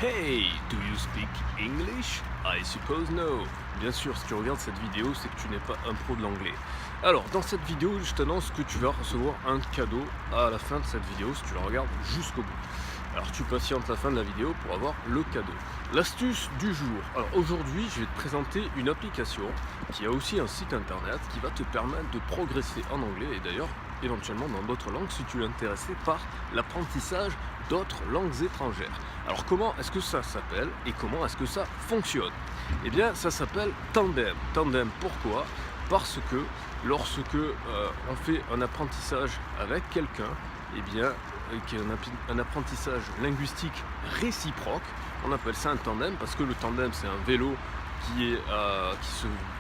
Hey, do you speak English? I suppose no. Bien sûr, si tu regardes cette vidéo, c'est que tu n'es pas un pro de l'anglais. Alors, dans cette vidéo, je t'annonce que tu vas recevoir un cadeau à la fin de cette vidéo si tu la regardes jusqu'au bout. Alors, tu patientes la fin de la vidéo pour avoir le cadeau. L'astuce du jour. Alors, aujourd'hui, je vais te présenter une application qui a aussi un site internet qui va te permettre de progresser en anglais et d'ailleurs, éventuellement dans d'autres langues si tu es intéressé par l'apprentissage d'autres langues étrangères. Alors comment est-ce que ça s'appelle et comment est-ce que ça fonctionne? Eh bien ça s'appelle Tandem. Tandem pourquoi? Parce que lorsque on fait un apprentissage avec quelqu'un, eh bien qui est un apprentissage linguistique réciproque, on appelle ça un tandem parce que le tandem c'est un vélo qui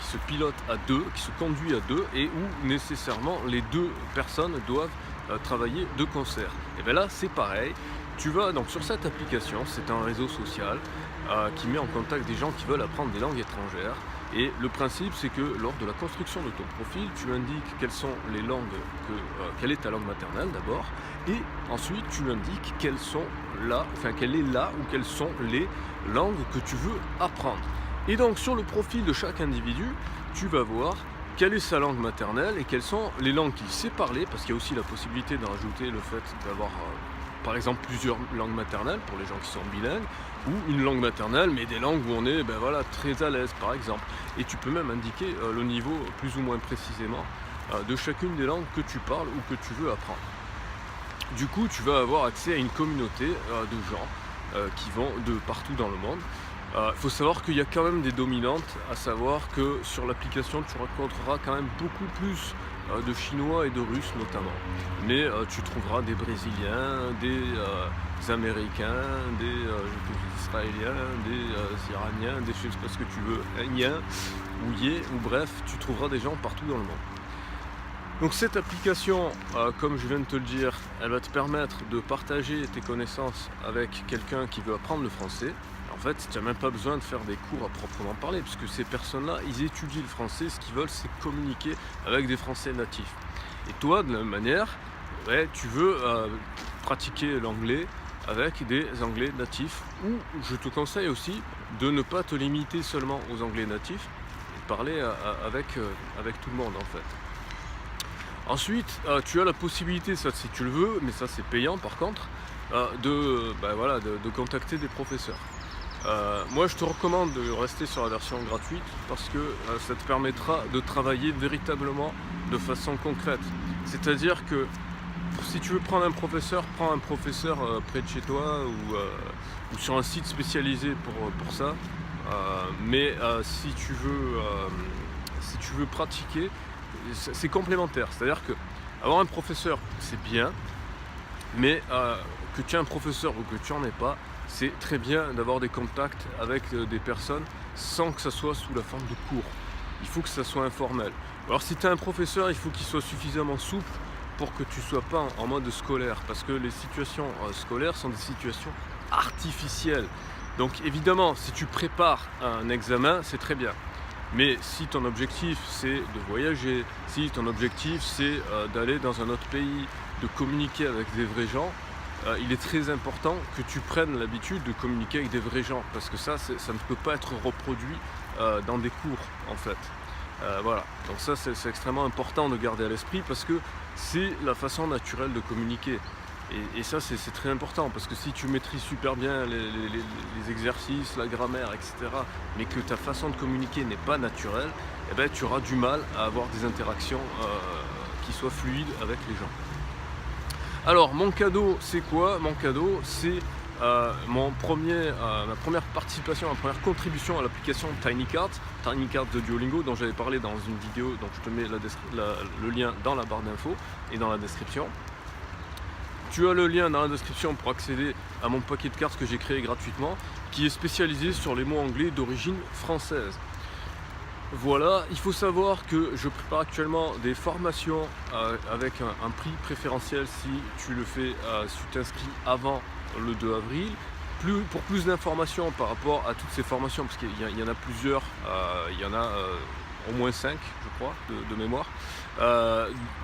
se pilote à deux, qui se conduit à deux et où nécessairement les deux personnes doivent travailler de concert. Et bien là c'est pareil, tu vas donc sur cette application, c'est un réseau social qui met en contact des gens qui veulent apprendre des langues étrangères et le principe c'est que lors de la construction de ton profil, tu indiques quelles sont les langues, quelle est ta langue maternelle d'abord et ensuite tu indiques quelles sont les langues que tu veux apprendre. Et donc sur le profil de chaque individu, tu vas voir quelle est sa langue maternelle et quelles sont les langues qu'il sait parler, parce qu'il y a aussi la possibilité de rajouter le fait d'avoir par exemple plusieurs langues maternelles pour les gens qui sont bilingues, ou une langue maternelle mais des langues où on est très à l'aise par exemple. Et tu peux même indiquer le niveau plus ou moins précisément de chacune des langues que tu parles ou que tu veux apprendre. Du coup tu vas avoir accès à une communauté de gens qui vont de partout dans le monde. Il faut savoir qu'il y a quand même des dominantes, à savoir que sur l'application tu rencontreras quand même beaucoup plus de Chinois et de Russes notamment. Mais tu trouveras des Brésiliens, des Américains, des Israéliens, des Iraniens, des je sais pas ce que tu veux, Indiens, ou Yé, ou bref, tu trouveras des gens partout dans le monde. Donc cette application, comme je viens de te le dire, elle va te permettre de partager tes connaissances avec quelqu'un qui veut apprendre le français. En fait, tu n'as même pas besoin de faire des cours à proprement parler, puisque ces personnes-là, ils étudient le français, ce qu'ils veulent, c'est communiquer avec des Français natifs. Et toi, de la même manière, tu veux pratiquer l'anglais avec des Anglais natifs, ou je te conseille aussi de ne pas te limiter seulement aux Anglais natifs, et de parler avec tout le monde en fait. Ensuite, tu as la possibilité, ça si tu le veux, mais ça c'est payant par contre, de contacter des professeurs. Moi je te recommande de rester sur la version gratuite parce que ça te permettra de travailler véritablement de façon concrète. C'est-à-dire que si tu veux prendre un professeur, prends un professeur près de chez toi ou sur un site spécialisé pour ça. Mais si tu veux pratiquer, c'est complémentaire. C'est-à-dire que avoir un professeur c'est bien, mais que tu aies un professeur ou que tu n'en aies pas, c'est très bien d'avoir des contacts avec des personnes sans que ça soit sous la forme de cours. Il faut que ça soit informel. Alors si tu as un professeur, il faut qu'il soit suffisamment souple pour que tu ne sois pas en mode scolaire, parce que les situations scolaires sont des situations artificielles. Donc évidemment, si tu prépares un examen, c'est très bien. Mais si ton objectif c'est de voyager, si ton objectif c'est d'aller dans un autre pays, de communiquer avec des vrais gens, il est très important que tu prennes l'habitude de communiquer avec des vrais gens parce que ça ne peut pas être reproduit dans des cours en fait. Voilà, donc ça c'est extrêmement important de garder à l'esprit parce que c'est la façon naturelle de communiquer. Et ça c'est très important parce que si tu maîtrises super bien les exercices, la grammaire, etc., mais que ta façon de communiquer n'est pas naturelle, eh ben, tu auras du mal à avoir des interactions qui soient fluides avec les gens. Alors mon cadeau c'est quoi? Mon cadeau c'est ma première participation, ma première contribution à l'application TinyCart de Duolingo dont j'avais parlé dans une vidéo, donc je te mets le lien dans la barre d'infos et dans la description. Tu as le lien dans la description pour accéder à mon paquet de cartes que j'ai créé gratuitement qui est spécialisé sur les mots anglais d'origine française. Voilà, il faut savoir que je prépare actuellement des formations avec un prix préférentiel si tu le fais, si tu t'inscris avant le 2 avril. Pour plus d'informations par rapport à toutes ces formations, parce qu'il y en a plusieurs, au moins 5, je crois, de mémoire,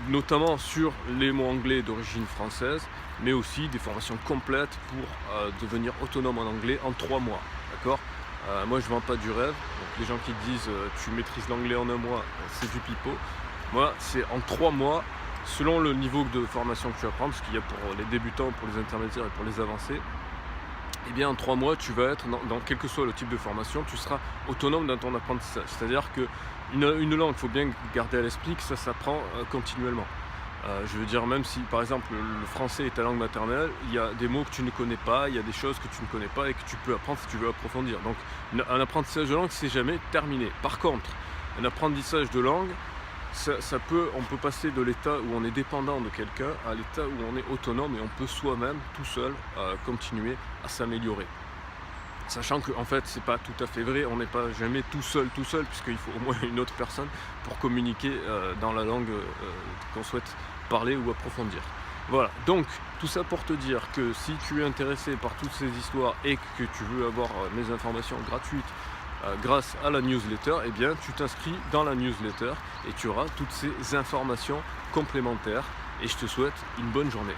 notamment sur les mots anglais d'origine française, mais aussi des formations complètes pour devenir autonome en anglais en 3 mois. D'accord. Moi je vends pas du rêve, donc les gens qui disent tu maîtrises l'anglais en un mois, c'est du pipeau. Moi c'est en 3 mois, selon le niveau de formation que tu vas prendre, parce qu'il y a pour les débutants, pour les intermédiaires et pour les avancés, et bien en 3 mois tu vas être, dans quel que soit le type de formation, tu seras autonome dans ton apprentissage. C'est-à-dire que une langue, il faut bien garder à l'esprit que ça s'apprend continuellement. Je veux dire, même si par exemple le français est ta langue maternelle, il y a des mots que tu ne connais pas, il y a des choses que tu ne connais pas et que tu peux apprendre si tu veux approfondir. Donc un apprentissage de langue, c'est jamais terminé. Par contre, un apprentissage de langue, on peut passer de l'état où on est dépendant de quelqu'un à l'état où on est autonome et on peut soi-même, tout seul, continuer à s'améliorer. Sachant que en fait c'est pas tout à fait vrai, on n'est pas jamais tout seul, puisqu'il faut au moins une autre personne pour communiquer dans la langue qu'on souhaite parler ou approfondir. Voilà, donc tout ça pour te dire que si tu es intéressé par toutes ces histoires et que tu veux avoir mes informations gratuites grâce à la newsletter, eh bien tu t'inscris dans la newsletter et tu auras toutes ces informations complémentaires et je te souhaite une bonne journée.